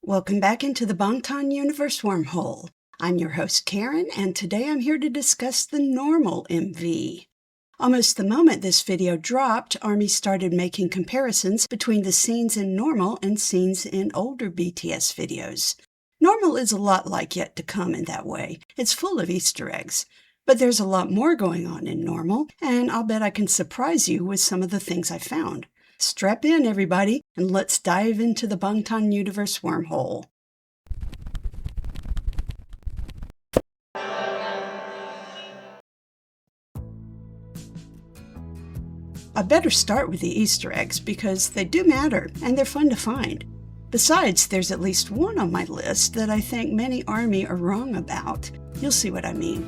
Welcome back into the Bangtan Universe wormhole. I'm your host Karen, and today I'm here to discuss the normal MV. Almost the moment this video dropped, ARMY started making comparisons between the scenes in normal and scenes in older BTS videos. Normal is a lot like Yet to Come in that way. It's full of Easter eggs. But there's a lot more going on in normal, and I'll bet I can surprise you with some of the things I found. Strap in, everybody, and let's dive into the Bangtan Universe wormhole. I better start with the Easter eggs because they do matter and they're fun to find. Besides, there's at least one on my list that I think many ARMY are wrong about. You'll see what I mean.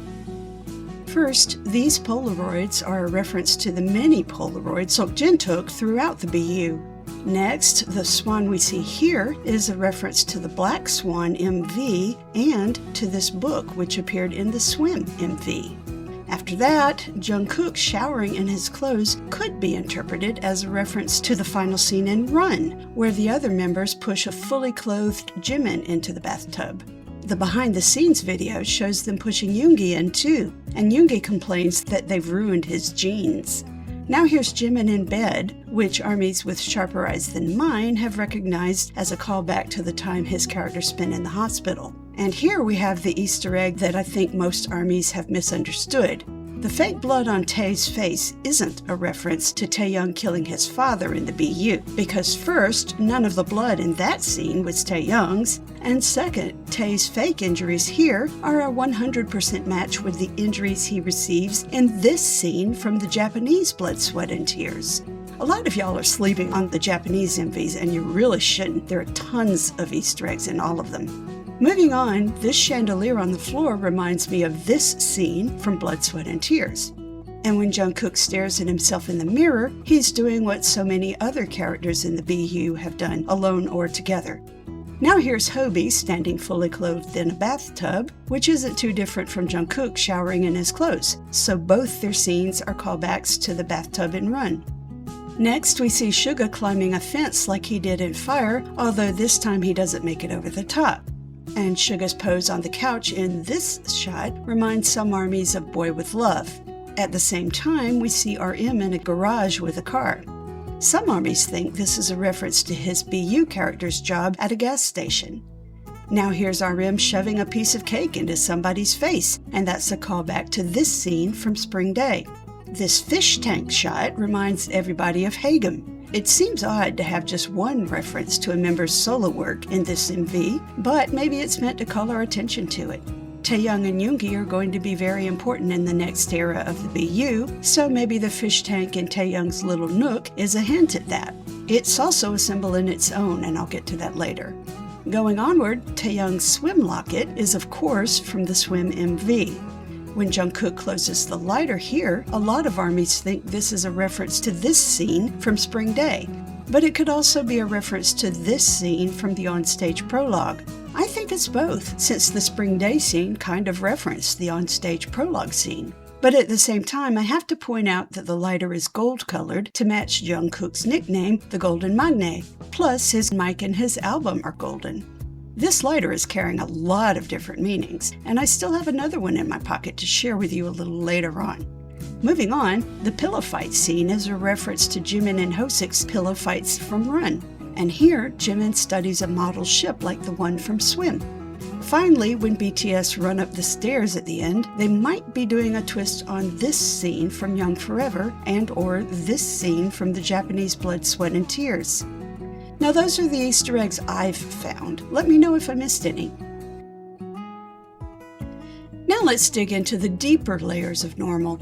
First, these Polaroids are a reference to the many Polaroids Jin took throughout the BU. Next, the swan we see here is a reference to the Black Swan MV and to this book which appeared in the Swim MV. After that, Jungkook showering in his clothes could be interpreted as a reference to the final scene in Run, where the other members push a fully clothed Jimin into the bathtub. The behind-the-scenes video shows them pushing Yoongi in too, and Yoongi complains that they've ruined his jeans. Now here's Jimin in bed, which ARMYs with sharper eyes than mine have recognized as a callback to the time his character spent in the hospital. And here we have the Easter egg that I think most ARMYs have misunderstood. The fake blood on Tae's face isn't a reference to Taehyung killing his father in the BU, because first, none of the blood in that scene was Taehyung's, and second, Tae's fake injuries here are a 100% match with the injuries he receives in this scene from the Japanese Blood, Sweat, and Tears. A lot of y'all are sleeping on the Japanese MVs, and you really shouldn't. There are tons of Easter eggs in all of them. Moving on, this chandelier on the floor reminds me of this scene from Blood, Sweat, and Tears. And when Jungkook stares at himself in the mirror, he's doing what so many other characters in the BU have done, alone or together. Now here's Hobie standing fully clothed in a bathtub, which isn't too different from Jungkook showering in his clothes, so both their scenes are callbacks to the bathtub in Run. Next, we see Suga climbing a fence like he did in Fire, although this time he doesn't make it over the top. And Suga's pose on the couch in this shot reminds some ARMYs of Boy with Love. At the same time, we see RM in a garage with a car. Some ARMYs think this is a reference to his BU character's job at a gas station. Now here's RM shoving a piece of cake into somebody's face, and that's a callback to this scene from Spring Day. This fish tank shot reminds everybody of Hagem. It seems odd to have just one reference to a member's solo work in this MV, but maybe it's meant to call our attention to it. Taehyung and Yoongi are going to be very important in the next era of the BU, so maybe the fish tank in Taehyung's little nook is a hint at that. It's also a symbol in its own, and I'll get to that later. Going onward, Taehyung's swim locket is of course from the Swim MV. When Jungkook closes the lighter here, a lot of ARMYs think this is a reference to this scene from Spring Day, but it could also be a reference to this scene from the onstage prologue. I think it's both, since the Spring Day scene kind of referenced the onstage prologue scene. But at the same time, I have to point out that the lighter is gold-colored to match Jungkook's nickname, the Golden Magne, plus his mic and his album are golden. This lighter is carrying a lot of different meanings, and I still have another one in my pocket to share with you a little later on. Moving on, the pillow fight scene is a reference to Jimin and Hosek's pillow fights from Run, and here Jimin studies a model ship like the one from Swim. Finally, when BTS run up the stairs at the end, they might be doing a twist on this scene from Young Forever and/or this scene from the Japanese Blood, Sweat, and Tears. Now those are the Easter eggs I've found. Let me know if I missed any. Now let's dig into the deeper layers of normal.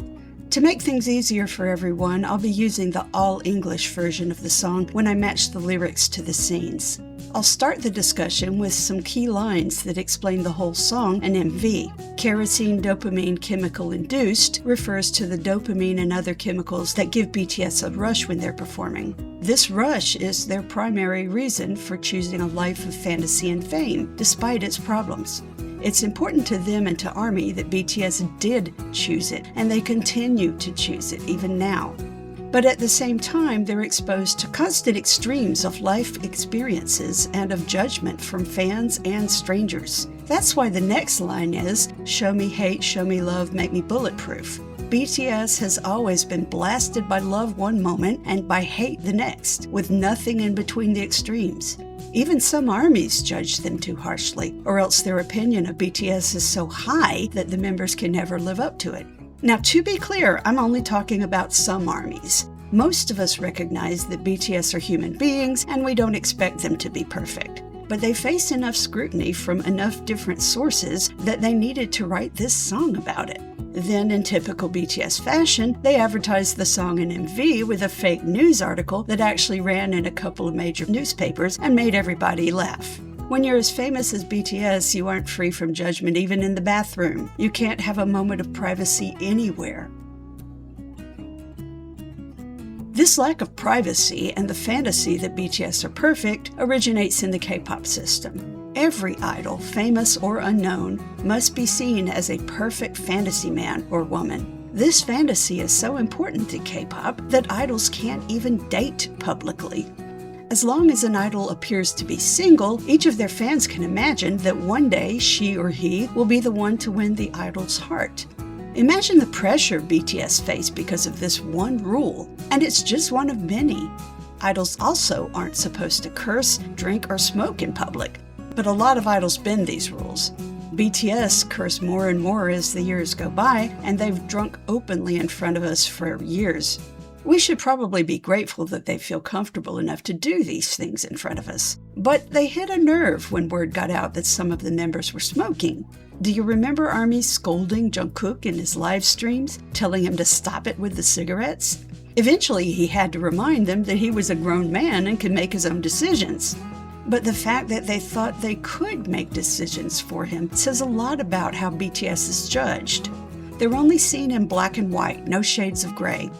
To make things easier for everyone, I'll be using the all-English version of the song when I match the lyrics to the scenes. I'll start the discussion with some key lines that explain the whole song and MV. Kerosene dopamine chemical induced refers to the dopamine and other chemicals that give BTS a rush when they're performing. This rush is their primary reason for choosing a life of fantasy and fame, despite its problems. It's important to them and to ARMY that BTS did choose it, and they continue to choose it even now. But at the same time, they're exposed to constant extremes of life experiences and of judgment from fans and strangers. That's why the next line is, "Show me hate, show me love, make me bulletproof." BTS has always been blasted by love one moment and by hate the next, with nothing in between the extremes. Even some armies judge them too harshly, or else their opinion of BTS is so high that the members can never live up to it. Now, to be clear, I'm only talking about some armies. Most of us recognize that BTS are human beings and we don't expect them to be perfect. But they face enough scrutiny from enough different sources that they needed to write this song about it. Then, in typical BTS fashion, they advertised the song in MV with a fake news article that actually ran in a couple of major newspapers and made everybody laugh. When you're as famous as BTS, you aren't free from judgment even in the bathroom. You can't have a moment of privacy anywhere. This lack of privacy and the fantasy that BTS are perfect originates in the K-pop system. Every idol, famous or unknown, must be seen as a perfect fantasy man or woman. This fantasy is so important to K-pop that idols can't even date publicly. As long as an idol appears to be single, each of their fans can imagine that one day she or he will be the one to win the idol's heart. Imagine the pressure BTS face because of this one rule, and it's just one of many. Idols also aren't supposed to curse, drink, or smoke in public, but a lot of idols bend these rules. BTS curse more and more as the years go by, and they've drunk openly in front of us for years. We should probably be grateful that they feel comfortable enough to do these things in front of us. But they hit a nerve when word got out that some of the members were smoking. Do you remember ARMY scolding Jungkook in his live streams, telling him to stop it with the cigarettes? Eventually, he had to remind them that he was a grown man and could make his own decisions. But the fact that they thought they could make decisions for him says a lot about how BTS is judged. They're only seen in black and white, no shades of gray.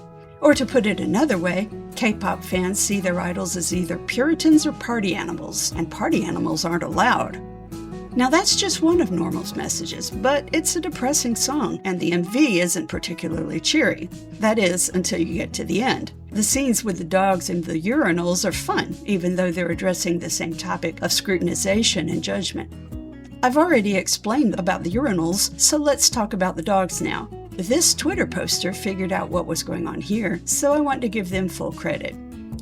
Or to put it another way, K-pop fans see their idols as either Puritans or party animals, and party animals aren't allowed. Now that's just one of Normal's messages, but it's a depressing song, and the MV isn't particularly cheery. That is, until you get to the end. The scenes with the dogs in the urinals are fun, even though they're addressing the same topic of scrutinization and judgment. I've already explained about the urinals, so let's talk about the dogs now. This Twitter poster figured out what was going on here, so I want to give them full credit.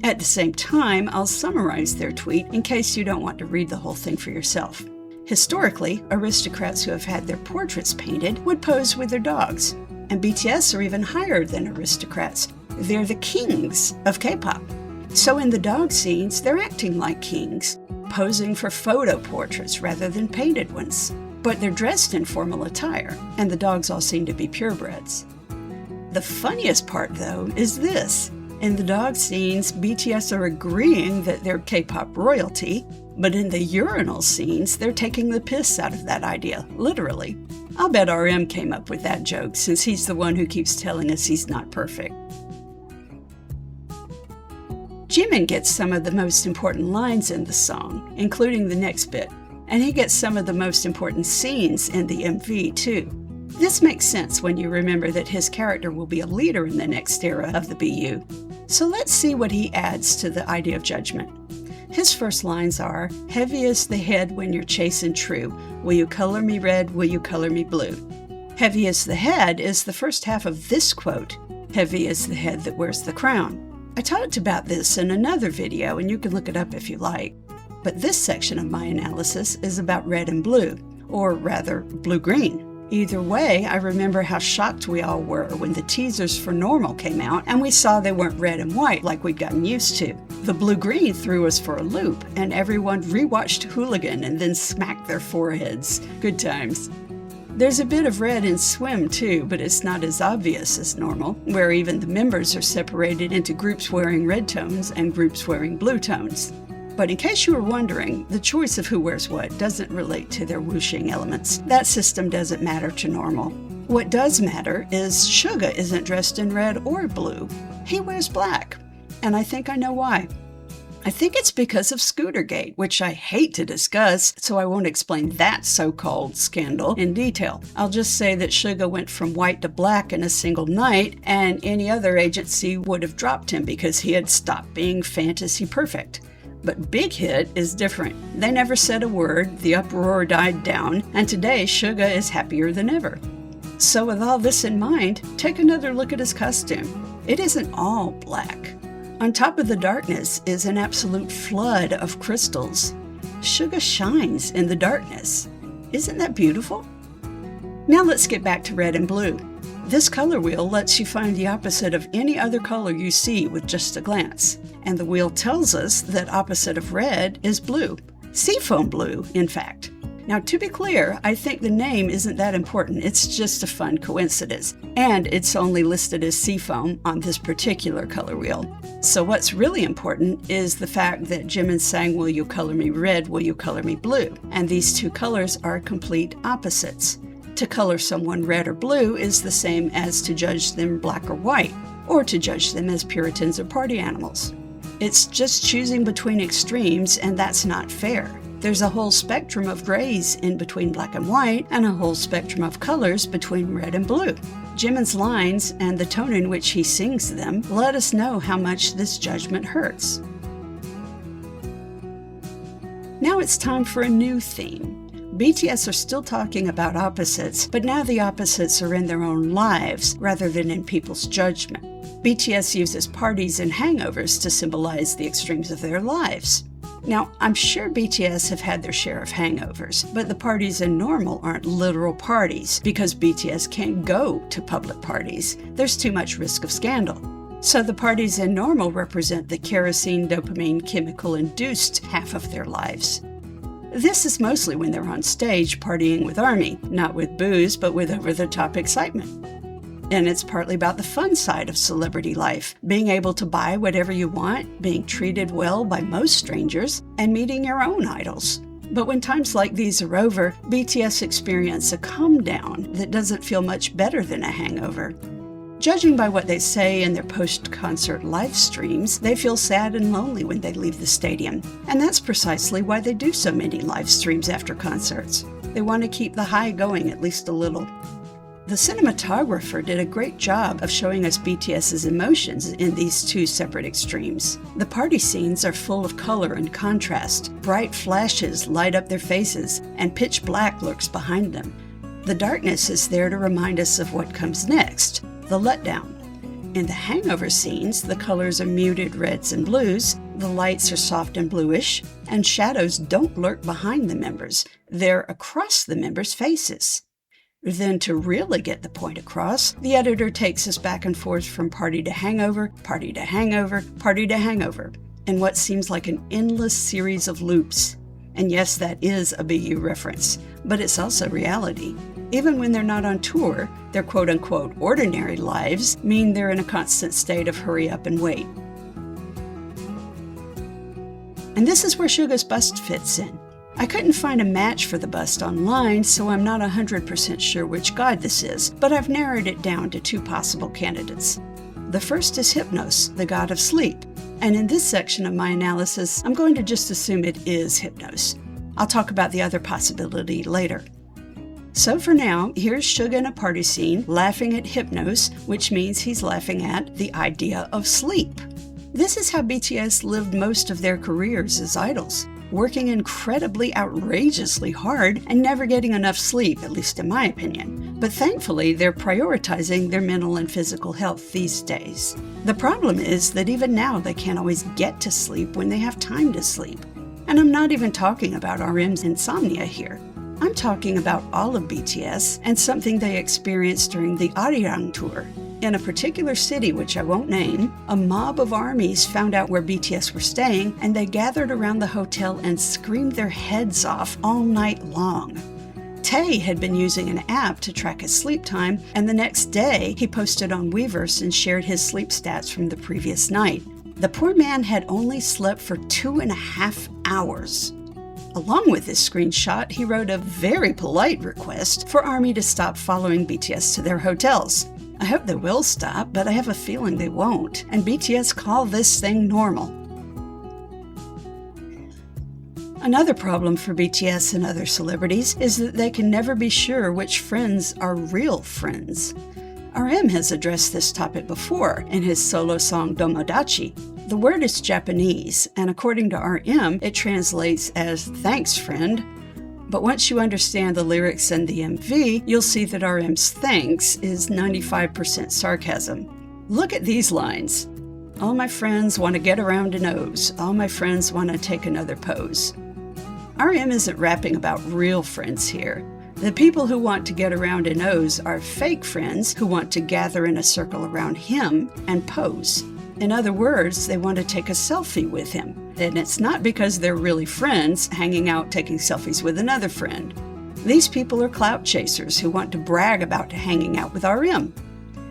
At the same time, I'll summarize their tweet in case you don't want to read the whole thing for yourself. Historically, aristocrats who have had their portraits painted would pose with their dogs. And BTS are even higher than aristocrats. They're the kings of K-pop. So in the dog scenes, they're acting like kings, posing for photo portraits rather than painted ones. But they're dressed in formal attire, and the dogs all seem to be purebreds. The funniest part, though, is this. In the dog scenes, BTS are agreeing that they're K-pop royalty, but in the urinal scenes, they're taking the piss out of that idea, literally. I'll bet RM came up with that joke, since he's the one who keeps telling us he's not perfect. Jimin gets some of the most important lines in the song, including the next bit. And he gets some of the most important scenes in the MV, too. This makes sense when you remember that his character will be a leader in the next era of the BU. So let's see what he adds to the idea of judgment. His first lines are, "Heavy is the head when you're chasing true. Will you color me red? Will you color me blue?" Heavy is the head is the first half of this quote. Heavy is the head that wears the crown. I talked about this in another video, and you can look it up if you like. But this section of my analysis is about red and blue, or rather, blue-green. Either way, I remember how shocked we all were when the teasers for Normal came out and we saw they weren't red and white like we'd gotten used to. The blue-green threw us for a loop, and everyone rewatched Hooligan and then smacked their foreheads. Good times. There's a bit of red in Swim too, but it's not as obvious as Normal, where even the members are separated into groups wearing red tones and groups wearing blue tones. But in case you were wondering, the choice of who wears what doesn't relate to their whooshing elements. That system doesn't matter to Normal. What does matter is Suga isn't dressed in red or blue. He wears black, and I think I know why. I think it's because of Scootergate, which I hate to discuss, so I won't explain that so-called scandal in detail. I'll just say that Suga went from white to black in a single night, and any other agency would have dropped him because he had stopped being fantasy perfect. But Big Hit is different. They never said a word, the uproar died down, and today Suga is happier than ever. So with all this in mind, take another look at his costume. It isn't all black. On top of the darkness is an absolute flood of crystals. Suga shines in the darkness. Isn't that beautiful? Now let's get back to red and blue. This color wheel lets you find the opposite of any other color you see with just a glance. And the wheel tells us that opposite of red is blue. Seafoam blue, in fact. Now, to be clear, I think the name isn't that important. It's just a fun coincidence. And it's only listed as seafoam on this particular color wheel. So what's really important is the fact that Jimin sang, "Will you color me red, will you color me blue?" And these two colors are complete opposites. To color someone red or blue is the same as to judge them black or white, or to judge them as Puritans or party animals. It's just choosing between extremes, and that's not fair. There's a whole spectrum of grays in between black and white, and a whole spectrum of colors between red and blue. Jimin's lines and the tone in which he sings them let us know how much this judgment hurts. Now it's time for a new theme. BTS are still talking about opposites, but now the opposites are in their own lives rather than in people's judgment. BTS uses parties and hangovers to symbolize the extremes of their lives. Now, I'm sure BTS have had their share of hangovers, but the parties in Normal aren't literal parties because BTS can't go to public parties. There's too much risk of scandal. So the parties in Normal represent the kerosene dopamine chemical-induced half of their lives. This is mostly when they're on stage partying with ARMY, not with booze, but with over-the-top excitement. And it's partly about the fun side of celebrity life, being able to buy whatever you want, being treated well by most strangers, and meeting your own idols. But when times like these are over, BTS experience a calm down that doesn't feel much better than a hangover. Judging by what they say in their post-concert live streams, they feel sad and lonely when they leave the stadium. And that's precisely why they do so many live streams after concerts. They want to keep the high going at least a little. The cinematographer did a great job of showing us BTS's emotions in these two separate extremes. The party scenes are full of color and contrast. Bright flashes light up their faces, and pitch black lurks behind them. The darkness is there to remind us of what comes next, the letdown. In the hangover scenes, the colors are muted reds and blues, the lights are soft and bluish, and shadows don't lurk behind the members. They're across the members' faces. Then, to really get the point across, the editor takes us back and forth from party to hangover, party to hangover, party to hangover, in what seems like an endless series of loops. And yes, that is a BU reference, but it's also reality. Even when they're not on tour, their quote-unquote ordinary lives mean they're in a constant state of hurry up and wait. And this is where Suga's bust fits in. I couldn't find a match for the bust online, so I'm not 100% sure which god this is, but I've narrowed it down to two possible candidates. The first is Hypnos, the god of sleep, and in this section of my analysis, I'm going to just assume it is Hypnos. I'll talk about the other possibility later. So for now, here's Suga in a party scene, laughing at Hypnos, which means he's laughing at the idea of sleep. This is how BTS lived most of their careers as idols, working incredibly outrageously hard and never getting enough sleep, at least in my opinion. But thankfully, they're prioritizing their mental and physical health these days. The problem is that even now they can't always get to sleep when they have time to sleep. And I'm not even talking about RM's insomnia here. I'm talking about all of BTS and something they experienced during the Arirang tour. In a particular city, which I won't name, a mob of ARMYs found out where BTS were staying, and they gathered around the hotel and screamed their heads off all night long. Tae had been using an app to track his sleep time, and the next day he posted on Weverse and shared his sleep stats from the previous night. The poor man had only slept for 2.5 hours. Along with this screenshot, he wrote a very polite request for ARMY to stop following BTS to their hotels. I hope they will stop, but I have a feeling they won't, and BTS call this thing normal. Another problem for BTS and other celebrities is that they can never be sure which friends are real friends. RM has addressed this topic before in his solo song Domodachi. The word is Japanese, and according to RM, it translates as "thanks, friend." But once you understand the lyrics and the MV, you'll see that RM's thanks is 95% sarcasm. Look at these lines. All my friends want to get around a nose. All my friends want to take another pose. RM isn't rapping about real friends here. The people who want to get around a nose are fake friends who want to gather in a circle around him and pose. In other words, they want to take a selfie with him. And it's not because they're really friends hanging out taking selfies with another friend. These people are clout chasers who want to brag about hanging out with RM.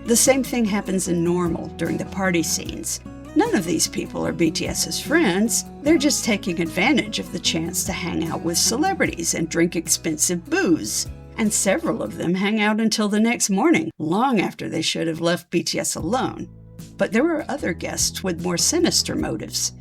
The same thing happens in Normal during the party scenes. None of these people are BTS's friends. They're just taking advantage of the chance to hang out with celebrities and drink expensive booze. And several of them hang out until the next morning, long after they should have left BTS alone. But there are other guests with more sinister motives.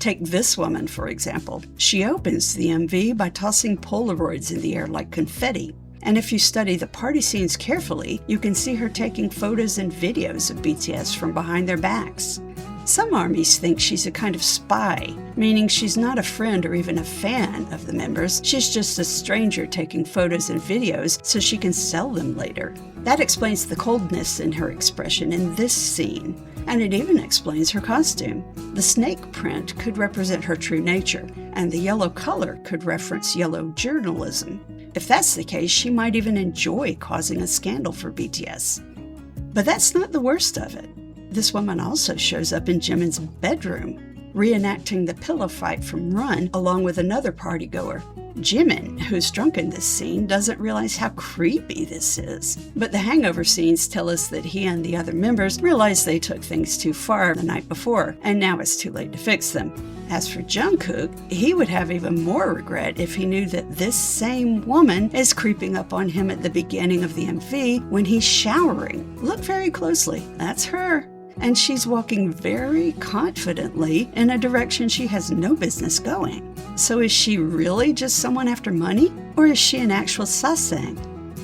Take this woman, for example. She opens the MV by tossing Polaroids in the air like confetti. And if you study the party scenes carefully, you can see her taking photos and videos of BTS from behind their backs. Some armies think she's a kind of spy, meaning she's not a friend or even a fan of the members. She's just a stranger taking photos and videos so she can sell them later. That explains the coldness in her expression in this scene. And it even explains her costume. The snake print could represent her true nature, and the yellow color could reference yellow journalism. If that's the case, she might even enjoy causing a scandal for BTS. But that's not the worst of it. This woman also shows up in Jimin's bedroom, reenacting the pillow fight from Run along with another partygoer. Jimin, who's drunk in this scene, doesn't realize how creepy this is. But the hangover scenes tell us that he and the other members realized they took things too far the night before, and now it's too late to fix them. As for Jungkook, he would have even more regret if he knew that this same woman is creeping up on him at the beginning of the MV when he's showering. Look very closely. That's her. And she's walking very confidently in a direction she has no business going. So is she really just someone after money? Or is she an actual sasang?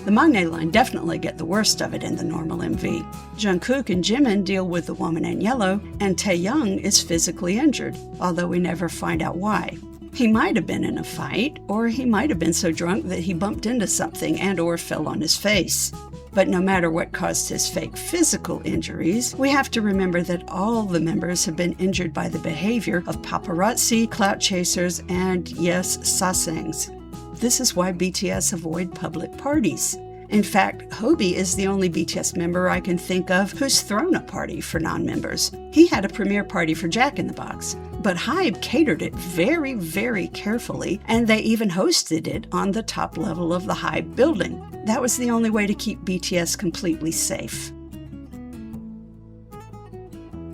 The Magne line definitely get the worst of it in the Normal MV. Jungkook and Jimin deal with the woman in yellow, and Taehyung is physically injured, although we never find out why. He might have been in a fight, or he might have been so drunk that he bumped into something and or fell on his face. But no matter what caused his fake physical injuries, we have to remember that all the members have been injured by the behavior of paparazzi, clout chasers, and yes, sasangs. This is why BTS avoid public parties. In fact, Hobi is the only BTS member I can think of who's thrown a party for non-members. He had a premiere party for Jack in the Box, but HYBE catered it very, very carefully, and they even hosted it on the top level of the HYBE building. That was the only way to keep BTS completely safe.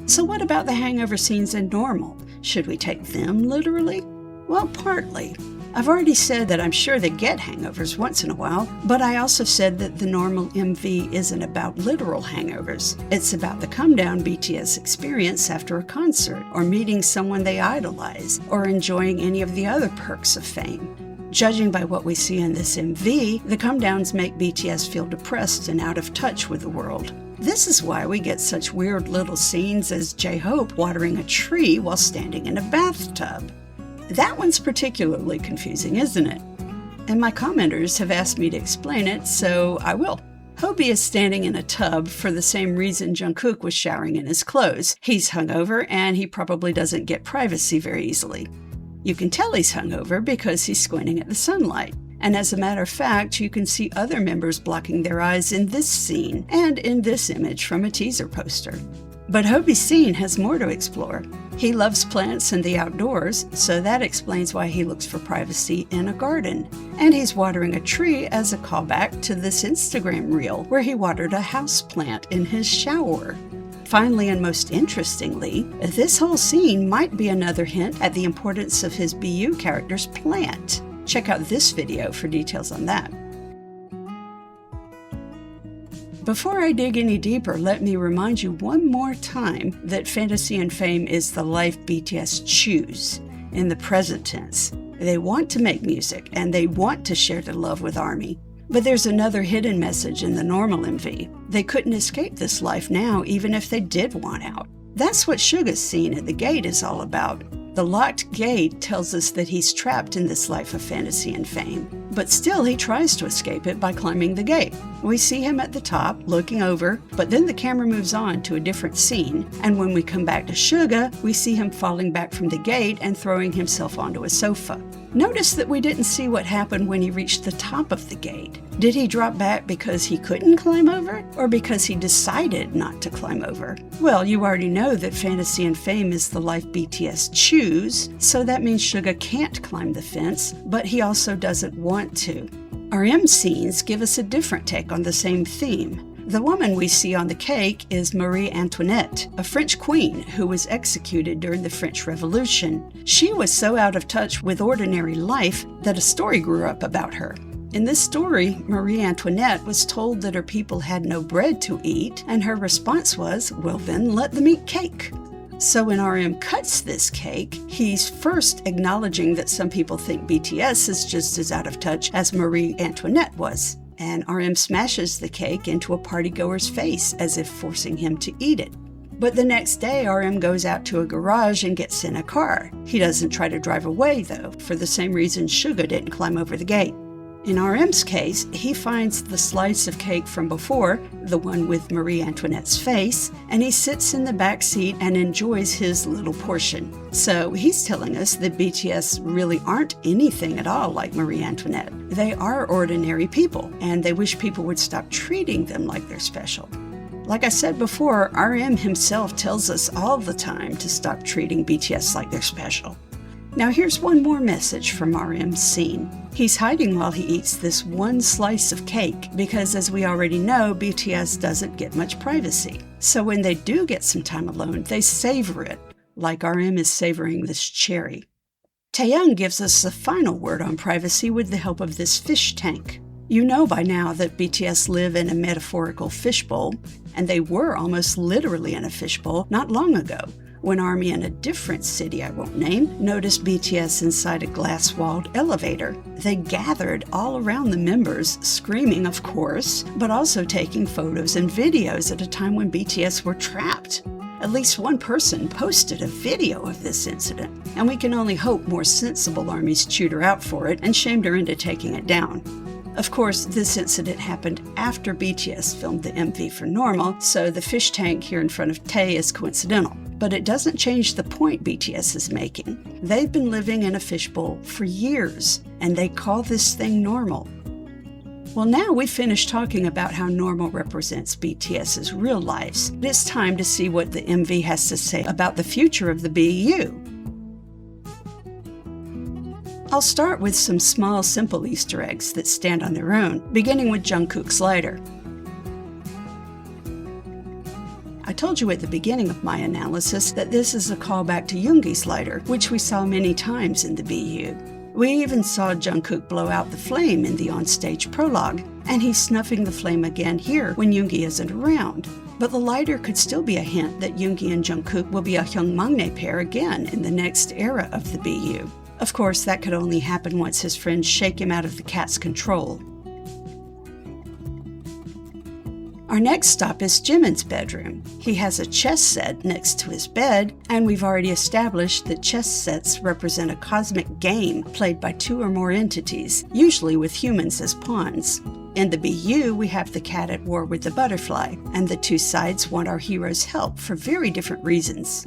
So what about the hangover scenes in Normal? Should we take them literally? Well, partly. I've already said that I'm sure they get hangovers once in a while, but I also said that the Normal MV isn't about literal hangovers. It's about the come-down BTS experience after a concert, or meeting someone they idolize, or enjoying any of the other perks of fame. Judging by what we see in this MV, the come-downs make BTS feel depressed and out of touch with the world. This is why we get such weird little scenes as J-Hope watering a tree while standing in a bathtub. That one's particularly confusing, isn't it? And my commenters have asked me to explain it, so I will. Hobi is standing in a tub for the same reason Jungkook was showering in his clothes. He's hungover, and he probably doesn't get privacy very easily. You can tell he's hungover because he's squinting at the sunlight. And as a matter of fact, you can see other members blocking their eyes in this scene and in this image from a teaser poster. But Hobi's scene has more to explore. He loves plants and the outdoors, so that explains why he looks for privacy in a garden. And he's watering a tree as a callback to this Instagram reel where he watered a houseplant in his shower. Finally, and most interestingly, this whole scene might be another hint at the importance of his BU character's plant. Check out this video for details on that. Before I dig any deeper, let me remind you one more time that fantasy and fame is the life BTS choose, in the present tense. They want to make music, and they want to share their love with ARMY. But there's another hidden message in the normal MV. They couldn't escape this life now, even if they did want out. That's what Suga's scene at the gate is all about. The locked gate tells us that he's trapped in this life of fantasy and fame. But still, he tries to escape it by climbing the gate. We see him at the top, looking over, but then the camera moves on to a different scene, and when we come back to Suga, we see him falling back from the gate and throwing himself onto a sofa. Notice that we didn't see what happened when he reached the top of the gate. Did he drop back because he couldn't climb over, or because he decided not to climb over? Well, you already know that fantasy and fame is the life BTS choose, so that means Suga can't climb the fence, but he also doesn't want to. RM scenes give us a different take on the same theme. The woman we see on the cake is Marie Antoinette, a French queen who was executed during the French Revolution. She was so out of touch with ordinary life that a story grew up about her. In this story, Marie Antoinette was told that her people had no bread to eat, and her response was, well then, let them eat cake. So when RM cuts this cake, he's first acknowledging that some people think BTS is just as out of touch as Marie Antoinette was. And RM smashes the cake into a partygoer's face as if forcing him to eat it. But the next day, RM goes out to a garage and gets in a car. He doesn't try to drive away, though, for the same reason Suga didn't climb over the gate. In RM's case, he finds the slice of cake from before, the one with Marie Antoinette's face, and he sits in the back seat and enjoys his little portion. So he's telling us that BTS really aren't anything at all like Marie Antoinette. They are ordinary people, and they wish people would stop treating them like they're special. Like I said before, RM himself tells us all the time to stop treating BTS like they're special. Now here's one more message from RM's scene. He's hiding while he eats this one slice of cake because, as we already know, BTS doesn't get much privacy. So when they do get some time alone, they savor it, like RM is savoring this cherry. Taeyang gives us the final word on privacy with the help of this fish tank. You know by now that BTS live in a metaphorical fishbowl, and they were almost literally in a fishbowl not long ago, when ARMY in a different city I won't name noticed BTS inside a glass-walled elevator. They gathered all around the members, screaming of course, but also taking photos and videos at a time when BTS were trapped. At least one person posted a video of this incident, and we can only hope more sensible ARMYs chewed her out for it and shamed her into taking it down. Of course, this incident happened after BTS filmed the MV for Normal, so the fish tank here in front of Tae is coincidental. But it doesn't change the point BTS is making. They've been living in a fishbowl for years, and they call this thing normal. Well, now we've finished talking about how Normal represents BTS's real lives. It's time to see what the MV has to say about the future of the BU. I'll start with some small, simple Easter eggs that stand on their own, beginning with Jungkook's lighter. I told you at the beginning of my analysis that this is a callback to Yoongi's lighter, which we saw many times in the BU. We even saw Jungkook blow out the flame in the onstage prologue, and he's snuffing the flame again here when Yoongi isn't around. But the lighter could still be a hint that Yoongi and Jungkook will be a Hyungmangne pair again in the next era of the BU. Of course, that could only happen once his friends shake him out of the cat's control. Our next stop is Jimin's bedroom. He has a chess set next to his bed, and we've already established that chess sets represent a cosmic game played by two or more entities, usually with humans as pawns. In the BU, we have the cat at war with the butterfly, and the two sides want our hero's help for very different reasons.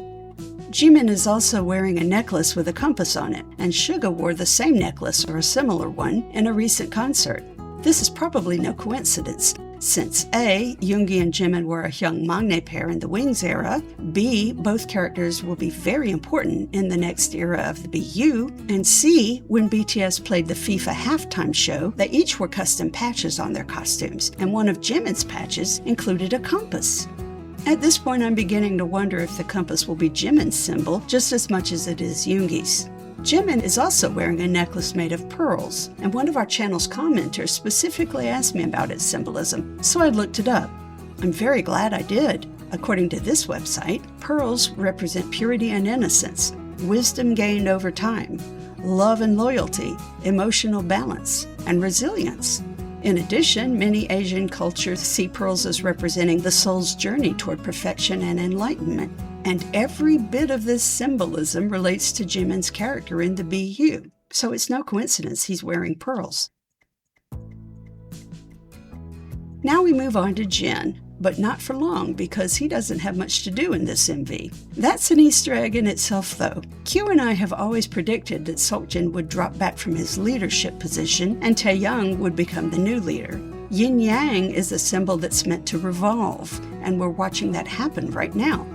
Jimin is also wearing a necklace with a compass on it, and Suga wore the same necklace or a similar one in a recent concert. This is probably no coincidence, since A, Yoongi and Jimin were a Hyungmangne pair in the Wings era, B, both characters will be very important in the next era of the BU, and C, when BTS played the FIFA halftime show, they each wore custom patches on their costumes, and one of Jimin's patches included a compass. At this point, I'm beginning to wonder if the compass will be Jimin's symbol just as much as it is Yoongi's. Jimin is also wearing a necklace made of pearls, and one of our channel's commenters specifically asked me about its symbolism, so I looked it up. I'm very glad I did. According to this website, pearls represent purity and innocence, wisdom gained over time. love and loyalty, emotional balance, and resilience. In addition, many Asian cultures see pearls as representing the soul's journey toward perfection and enlightenment, and every bit of this symbolism relates to Jimin's character in the BU, so it's no coincidence he's wearing pearls. Now we move on to Jin, but not for long because he doesn't have much to do in this MV. That's an Easter egg in itself though. Q and I have always predicted that Seokjin would drop back from his leadership position and Taeyoung would become the new leader. Yin Yang is a symbol that's meant to revolve, and we're watching that happen right now.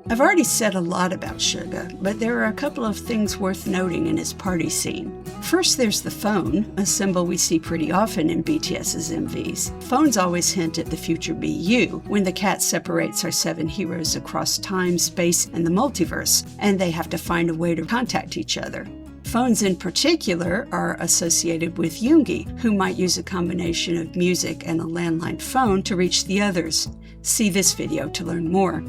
I've already said a lot about Suga, but there are a couple of things worth noting in his party scene. First, there's the phone, a symbol we see pretty often in BTS's MVs. Phones always hint at the future BU, when the cat separates our 7 heroes across time, space, and the multiverse, and they have to find a way to contact each other. Phones in particular are associated with Yoongi, who might use a combination of music and a landline phone to reach the others. See this video to learn more.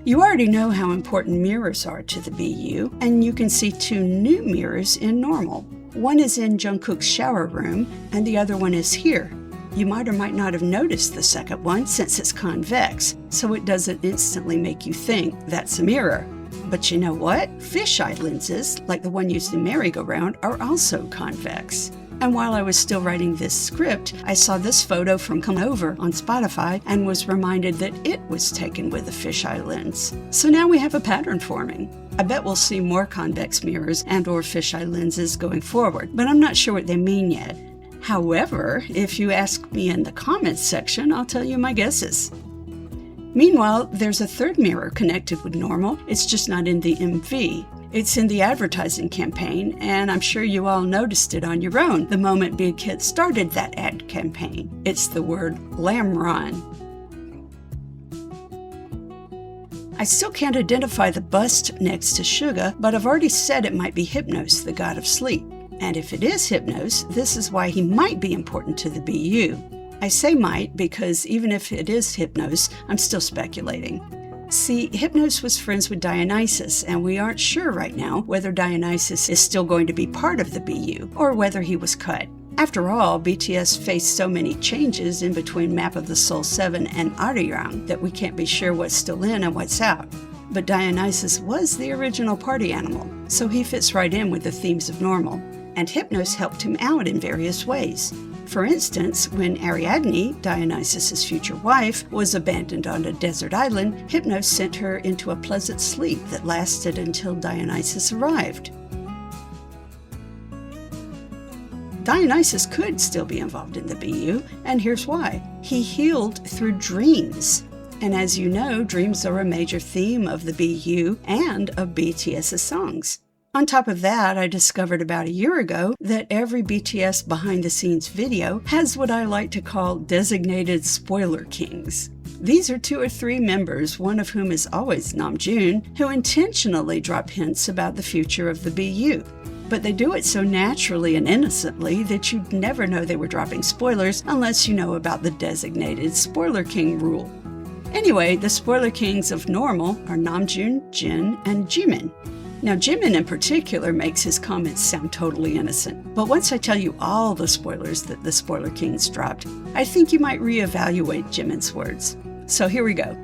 You already know how important mirrors are to the BU, and you can see 2 new mirrors in normal. One is in Jungkook's shower room, and the other one is here. You might or might not have noticed the second one since it's convex, so it doesn't instantly make you think that's a mirror. But you know what? Fisheye lenses, like the one used in merry-go-round, are also convex. And while I was still writing this script, I saw this photo from Come Over on Spotify and was reminded that it was taken with a fisheye lens. So now we have a pattern forming. I bet we'll see more convex mirrors and/or fisheye lenses going forward, but I'm not sure what they mean yet. However, if you ask me in the comments section, I'll tell you my guesses. Meanwhile, there's a third mirror connected with normal. It's just not in the MV. It's in the advertising campaign, and I'm sure you all noticed it on your own the moment Big Hit started that ad campaign. It's the word Lamron. I still can't identify the bust next to Suga, but I've already said it might be Hypnos, the god of sleep. And if it is Hypnos, this is why he might be important to the BU. I say might because even if it is Hypnos, I'm still speculating. See, Hypnos was friends with Dionysus, and we aren't sure right now whether Dionysus is still going to be part of the BU, or whether he was cut. After all, BTS faced so many changes in between Map of the Soul 7 and Arirang that we can't be sure what's still in and what's out. But Dionysus was the original party animal, so he fits right in with the themes of normal, and Hypnos helped him out in various ways. For instance, when Ariadne, Dionysus' future wife, was abandoned on a desert island, Hypnos sent her into a pleasant sleep that lasted until Dionysus arrived. Dionysus could still be involved in the BU, and here's why. He healed through dreams. And as you know, dreams are a major theme of the BU and of BTS's songs. On top of that, I discovered about a year ago that every BTS behind-the-scenes video has what I like to call designated spoiler kings. These are 2 or 3 members, one of whom is always Namjoon, who intentionally drop hints about the future of the BU. But they do it so naturally and innocently that you'd never know they were dropping spoilers unless you know about the designated spoiler king rule. Anyway, the spoiler kings of normal are Namjoon, Jin, and Jimin. Now, Jimin in particular makes his comments sound totally innocent, but once I tell you all the spoilers that the Spoiler Kings dropped, I think you might reevaluate Jimin's words. So here we go.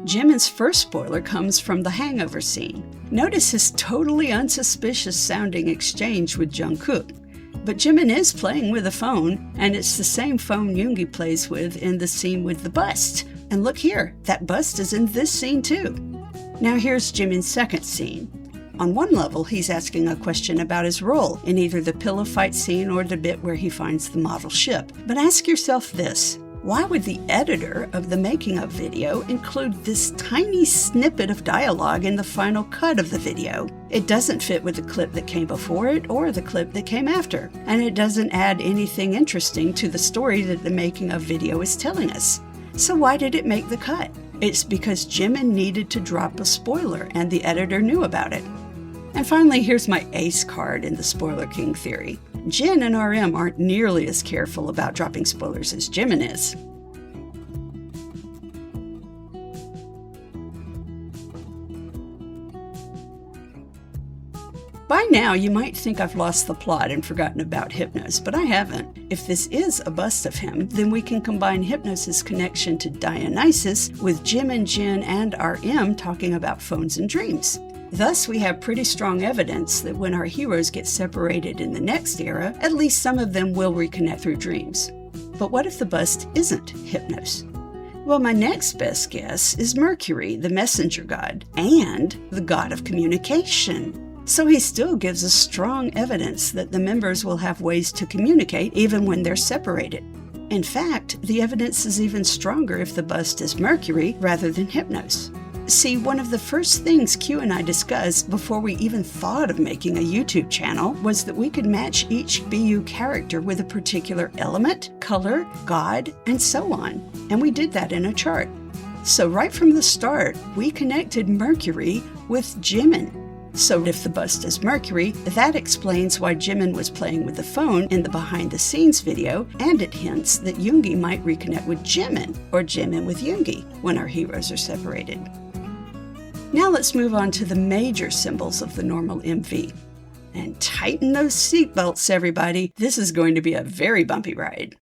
Jimin's first spoiler comes from the Hangover scene. Notice his totally unsuspicious sounding exchange with Jungkook. But Jimin is playing with a phone, and it's the same phone Yoongi plays with in the scene with the bust. And look here, that bust is in this scene too. Now here's Jimin's second scene. On one level, he's asking a question about his role in either the pillow fight scene or the bit where he finds the model ship. But ask yourself this. Why would the editor of the making-of video include this tiny snippet of dialogue in the final cut of the video? It doesn't fit with the clip that came before it or the clip that came after, and it doesn't add anything interesting to the story that the making-of video is telling us. So why did it make the cut? It's because Jimin needed to drop a spoiler, and the editor knew about it. And finally, here's my ace card in the Spoiler King theory. Jin and RM aren't nearly as careful about dropping spoilers as Jimin is. By now, you might think I've lost the plot and forgotten about Hypnos, but I haven't. If this is a bust of him, then we can combine Hypnos' connection to Dionysus with Jimin, Jin, and RM talking about phones and dreams. Thus, we have pretty strong evidence that when our heroes get separated in the next era, at least some of them will reconnect through dreams. But what if the bust isn't Hypnos? Well, my next best guess is Mercury, the messenger god, and the god of communication. So he still gives us strong evidence that the members will have ways to communicate even when they're separated. In fact, the evidence is even stronger if the bust is Mercury rather than Hypnos. See, one of the first things Q and I discussed before we even thought of making a YouTube channel was that we could match each BU character with a particular element, color, god, and so on. And we did that in a chart. So right from the start, we connected Mercury with Jimin. So if the bust is Mercury, that explains why Jimin was playing with the phone in the behind-the-scenes video, and it hints that Yoongi might reconnect with Jimin, or Jimin with Yoongi, when our heroes are separated. Now let's move on to the major symbols of the normal MV. And tighten those seatbelts, everybody. This is going to be a very bumpy ride.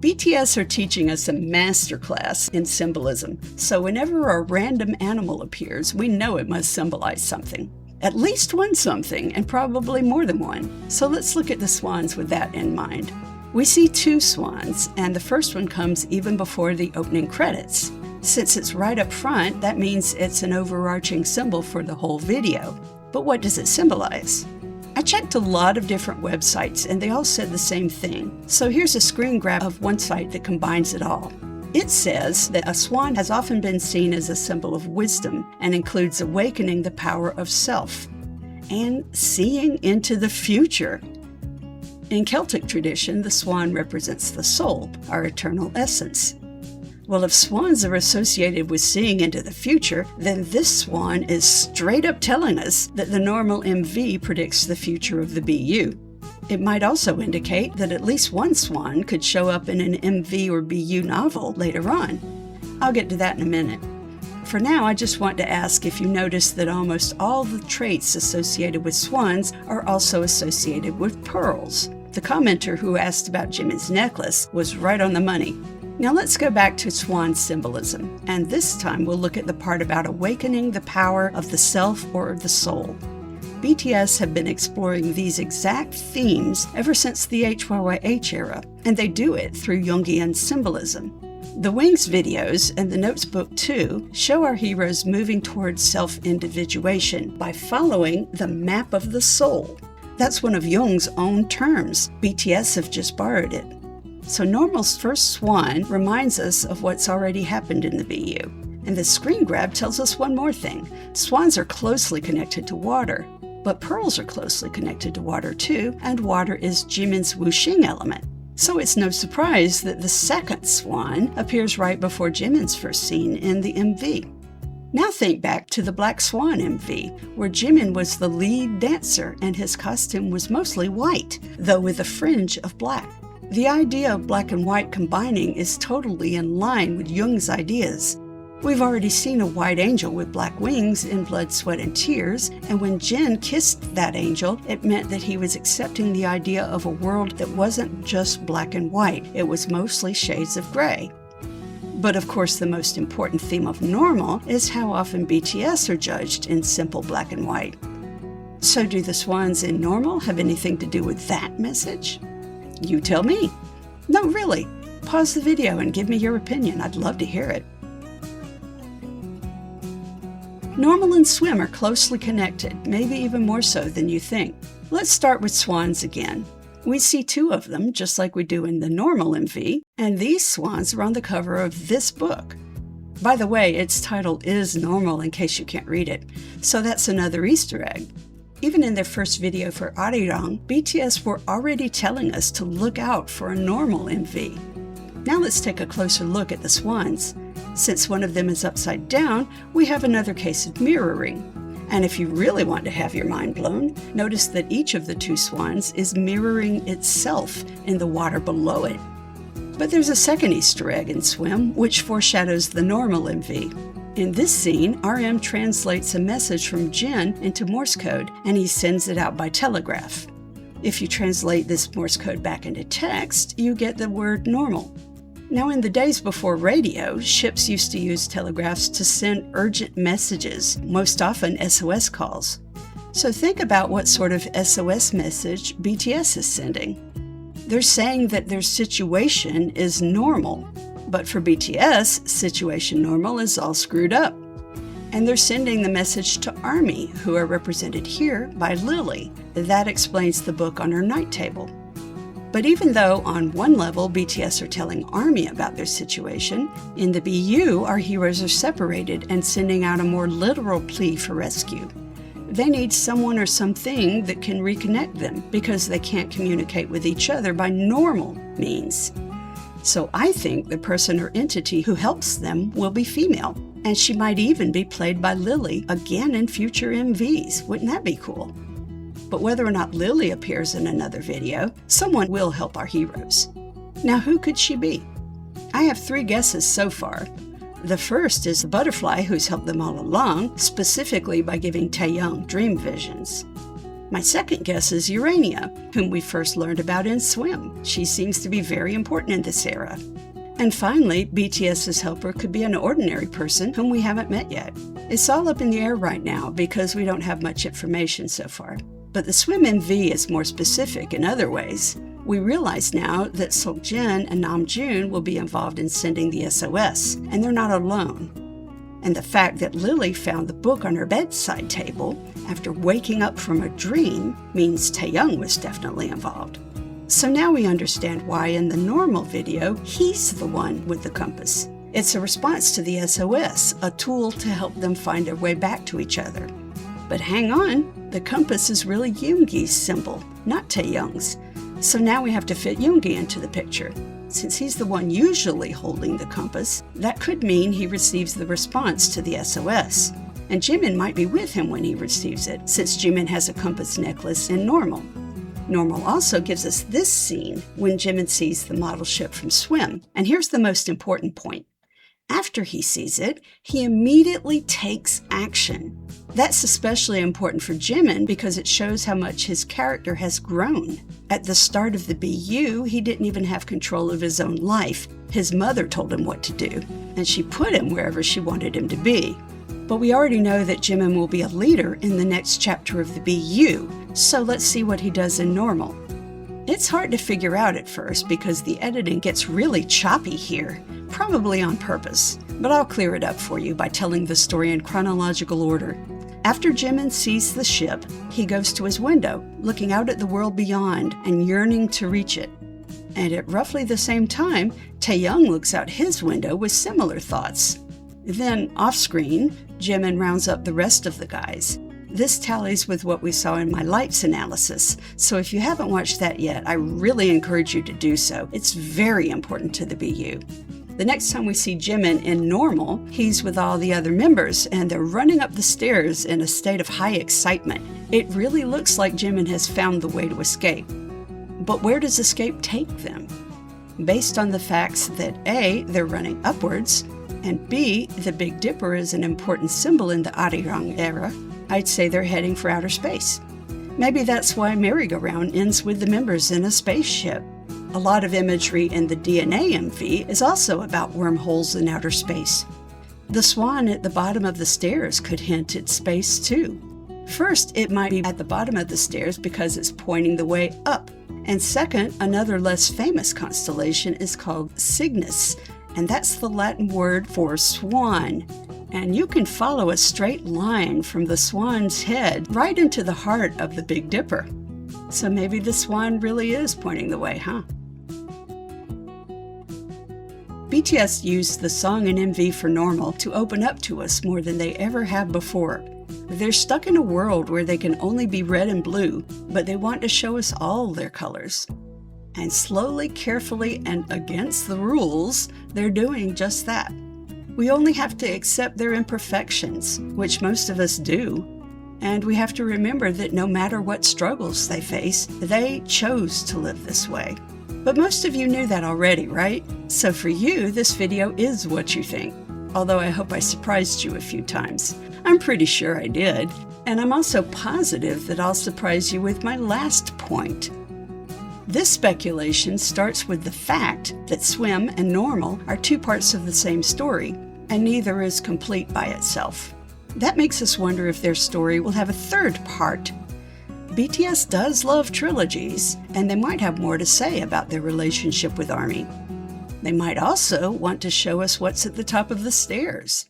BTS are teaching us a masterclass in symbolism, so whenever a random animal appears, we know it must symbolize something. At least one something, and probably more than one. So let's look at the swans with that in mind. We see two swans, and the first one comes even before the opening credits. Since it's right up front, that means it's an overarching symbol for the whole video. But what does it symbolize? I checked a lot of different websites and they all said the same thing. So here's a screen grab of one site that combines it all. It says that a swan has often been seen as a symbol of wisdom and includes awakening the power of self and seeing into the future. In Celtic tradition, the swan represents the soul, our eternal essence. Well, if swans are associated with seeing into the future, then this swan is straight up telling us that the normal MV predicts the future of the BU. It might also indicate that at least one swan could show up in an MV or BU novel later on. I'll get to that in a minute. For now, I just want to ask if you noticed that almost all the traits associated with swans are also associated with pearls. The commenter who asked about Jimin's necklace was right on the money. Now let's go back to swan symbolism, and this time we'll look at the part about awakening the power of the self or the soul. BTS have been exploring these exact themes ever since the HYYH era, and they do it through Jungian symbolism. The Wings videos and the Notes book too show our heroes moving towards self-individuation by following the map of the soul. That's one of Jung's own terms. BTS have just borrowed it. So Normal's first swan reminds us of what's already happened in the BU. And the screen grab tells us one more thing. Swans are closely connected to water, but pearls are closely connected to water too, and water is Jimin's wuxing element. So it's no surprise that the second swan appears right before Jimin's first scene in the MV. Now think back to the Black Swan MV, where Jimin was the lead dancer and his costume was mostly white, though with a fringe of black. The idea of black and white combining is totally in line with Jung's ideas. We've already seen a white angel with black wings in Blood, Sweat, and Tears, and when Jin kissed that angel, it meant that he was accepting the idea of a world that wasn't just black and white, it was mostly shades of gray. But of course, the most important theme of Normal is how often BTS are judged in simple black and white. So do the swans in Normal have anything to do with that message? You tell me. No, really. Pause the video and give me your opinion. I'd love to hear it. Normal and swim are closely connected, maybe even more so than you think. Let's start with swans again. We see two of them, just like we do in the Normal MV, and these swans are on the cover of this book. By the way, its title is Normal in case you can't read it, so that's another Easter egg. Even in their first video for Arirang, BTS were already telling us to look out for a Normal MV. Now let's take a closer look at the swans. Since one of them is upside down, we have another case of mirroring. And if you really want to have your mind blown, notice that each of the two swans is mirroring itself in the water below it. But there's a second Easter egg in Swim, which foreshadows the Normal MV. In this scene, RM translates a message from Jin into Morse code, and he sends it out by telegraph. If you translate this Morse code back into text, you get the word normal. Now, in the days before radio, ships used to use telegraphs to send urgent messages, most often SOS calls. So think about what sort of SOS message BTS is sending. They're saying that their situation is normal, but for BTS, situation normal is all screwed up. And they're sending the message to ARMY, who are represented here by Lily. That explains the book on her night table. But even though on one level BTS are telling ARMY about their situation, in the BU our heroes are separated and sending out a more literal plea for rescue. They need someone or something that can reconnect them because they can't communicate with each other by normal means. So I think the person or entity who helps them will be female, and she might even be played by Lily again in future MVs. Wouldn't that be cool? But whether or not Lily appears in another video, someone will help our heroes. Now, who could she be? I have 3 guesses so far. The first is the butterfly who's helped them all along, specifically by giving Taeyoung dream visions. My second guess is Urania, whom we first learned about in Swim. She seems to be very important in this era. And finally, BTS's helper could be an ordinary person whom we haven't met yet. It's all up in the air right now because we don't have much information so far. But the Swim MV is more specific in other ways. We realize now that Seokjin and Namjoon will be involved in sending the SOS, and they're not alone. And the fact that Lily found the book on her bedside table after waking up from a dream means Taeyoung was definitely involved. So now we understand why in the normal video, he's the one with the compass. It's a response to the SOS, a tool to help them find their way back to each other. But hang on, the compass is really Yoongi's symbol, not Taeyoung's. So now we have to fit Yoongi into the picture. Since he's the one usually holding the compass, that could mean he receives the response to the SOS. And Jimin might be with him when he receives it, since Jimin has a compass necklace in normal. Normal also gives us this scene when Jimin sees the model ship from Swim. And here's the most important point. After he sees it, he immediately takes action. That's especially important for Jimin because it shows how much his character has grown. At the start of the BU, he didn't even have control of his own life. His mother told him what to do, and she put him wherever she wanted him to be. But we already know that Jimin will be a leader in the next chapter of the BU, so let's see what he does in normal. It's hard to figure out at first because the editing gets really choppy here, probably on purpose, but I'll clear it up for you by telling the story in chronological order. After Jimin sees the ship, he goes to his window, looking out at the world beyond and yearning to reach it. And at roughly the same time, Taeyoung looks out his window with similar thoughts. Then, off-screen, Jimin rounds up the rest of the guys. This tallies with what we saw in my lights analysis, so if you haven't watched that yet, I really encourage you to do so. It's very important to the BU. The next time we see Jimin in normal, he's with all the other members, and they're running up the stairs in a state of high excitement. It really looks like Jimin has found the way to escape. But where does escape take them? Based on the facts that A, they're running upwards, and B, the Big Dipper is an important symbol in the Arirang era, I'd say they're heading for outer space. Maybe that's why Merry-Go-Round ends with the members in a spaceship. A lot of imagery in the DNA MV is also about wormholes in outer space. The swan at the bottom of the stairs could hint at space too. First, it might be at the bottom of the stairs because it's pointing the way up. And second, another less famous constellation is called Cygnus, and that's the Latin word for swan. And you can follow a straight line from the swan's head right into the heart of the Big Dipper. So maybe the swan really is pointing the way, huh? BTS used the song and MV for normal to open up to us more than they ever have before. They're stuck in a world where they can only be red and blue, but they want to show us all their colors. And slowly, carefully, and against the rules, they're doing just that. We only have to accept their imperfections, which most of us do. And we have to remember that no matter what struggles they face, they chose to live this way. But most of you knew that already, right? So for you, this video is what you think. although I hope I surprised you a few times. I'm pretty sure I did, and I'm also positive that I'll surprise you with my last point. This speculation starts with the fact that swim and normal are two parts of the same story, and neither is complete by itself. That makes us wonder if their story will have a third part. BTS does love trilogies, and they might have more to say about their relationship with ARMY. They might also want to show us what's at the top of the stairs.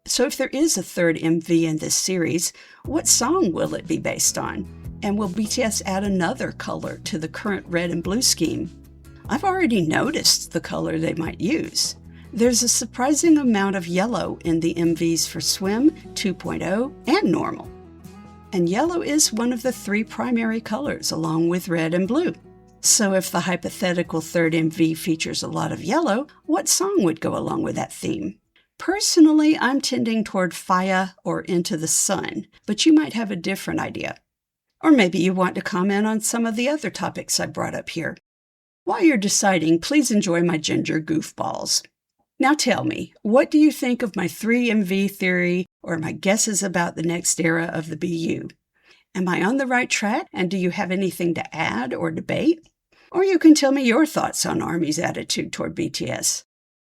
So if there is a third MV in this series, what song will it be based on? And will BTS add another color to the current red and blue scheme? I've already noticed the color they might use. There's a surprising amount of yellow in the MVs for Swim, 2.0, and Normal. And yellow is one of the three primary colors, along with red and blue. So if the hypothetical third MV features a lot of yellow, what song would go along with that theme? Personally, I'm tending toward Fire or Into the Sun, but you might have a different idea. Or maybe you want to comment on some of the other topics I brought up here. While you're deciding, please enjoy my ginger goofballs. Now tell me, what do you think of my 3MV theory or my guesses about the next era of the BU? Am I on the right track, and do you have anything to add or debate? Or you can tell me your thoughts on ARMY's attitude toward BTS.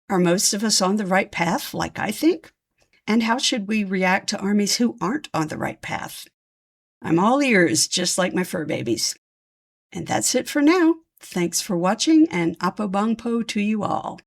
Are most of us on the right path, like I think? And how should we react to ARMYs who aren't on the right path? I'm all ears, just like my fur babies. And that's it for now. Thanks for watching, and Apo Bangpo to you all.